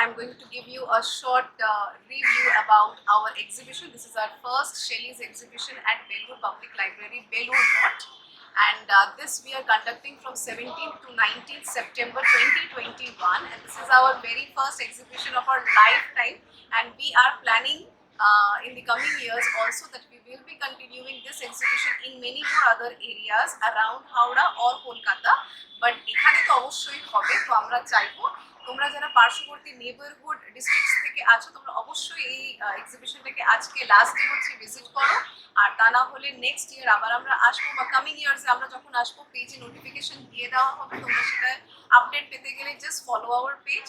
I'm going to give you a short review about our exhibition. This is our first Shellyz exhibition at Belur Public Library, Belur Not. And this we are conducting from 17th to 19th September 2021. And this is our very first exhibition of our lifetime. And we are planning in the coming years also that we will be continuing this exhibition in many more other areas around Howrah or Kolkata. But এখানে তো অবশ্যই হবে, তো আমরা চাইবো তোমরা যারা পার্শ্ববর্তী নেবারহুড ডিস্ট্রিক্টস থেকে আছো তোমরা অবশ্যই এই এক্সিবিশনটাকে আজকে লাস্ট ডে হচ্ছে ভিজিট করো। আর তা না হলে নেক্সট ইয়ার আবার আমরা আসবো বা কামিং ইয়ার্সে আমরা যখন আসবো পেজে নোটিফিকেশন দিয়ে দেওয়া হবে, তোমরা সেটা আপডেট পেতে গেলে জাস্ট ফলো আওয়ার পেজ।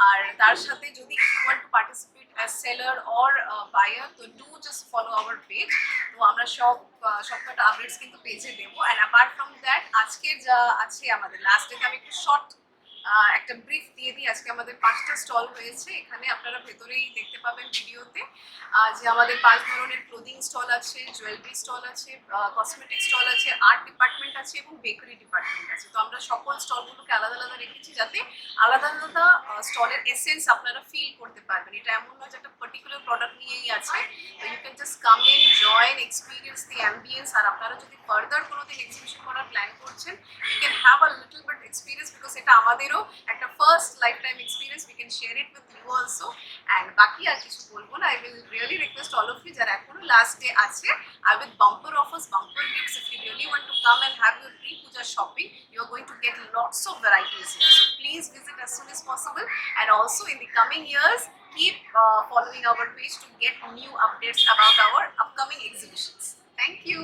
আর তার সাথে যদি if you want to participate as seller or buyer তো do just follow our page. তো আমরা সবকটা আপডেটস কিন্তু পেজে দেবো। অ্যান্ড অ্যাপার্ট ফ্রম দ্যাট আজকের যা আছে আমাদের লাস্ট ডেতে আমি একটু শর্ট একটা ব্রিফ দিয়ে দিই। আজকে আমাদের 5টা স্টল হয়েছে, এখানে আপনারা ভেতরেই দেখতে পাবেন ভিডিওতে যে আমাদের 5 ধরনের ক্লোদিং স্টল আছে, জুয়েলারি স্টল আছে, কসমেটিক স্টল আছে, আর্ট ডিপার্টমেন্ট আছে এবং বেকারি ডিপার্টমেন্ট আছে। তো আমরা সকল স্টলগুলোকে আলাদা আলাদা রেখেছি যাতে আলাদা আলাদা স্টলের এসেন্স আপনারা ফিল করতে পারবেন। এটা এমন নয় যে একটা পার্টিকুলার প্রোডাক্ট নিয়েই আছে। তো you can just come in, join, experience the ambience. আর আপনারা যদি ফার্দার কোনোদিন এক্সিবিশন করার প্ল্যান করছেন you can have a little bit experience because এটা আমাদেরও একটা first life time experience. We can share it with you also. And বাকি আর কিছু বলবো না। I will really request all of you যারা এখনো লাস্ট ডে আছে I with bumper offers, bumper gifts. If you really want to come and have your pre puja shopping you are going to get lots of varieties. So please visit as soon as possible, and also in the coming years keep following our page to get new updates about our upcoming exhibitions. Thank you.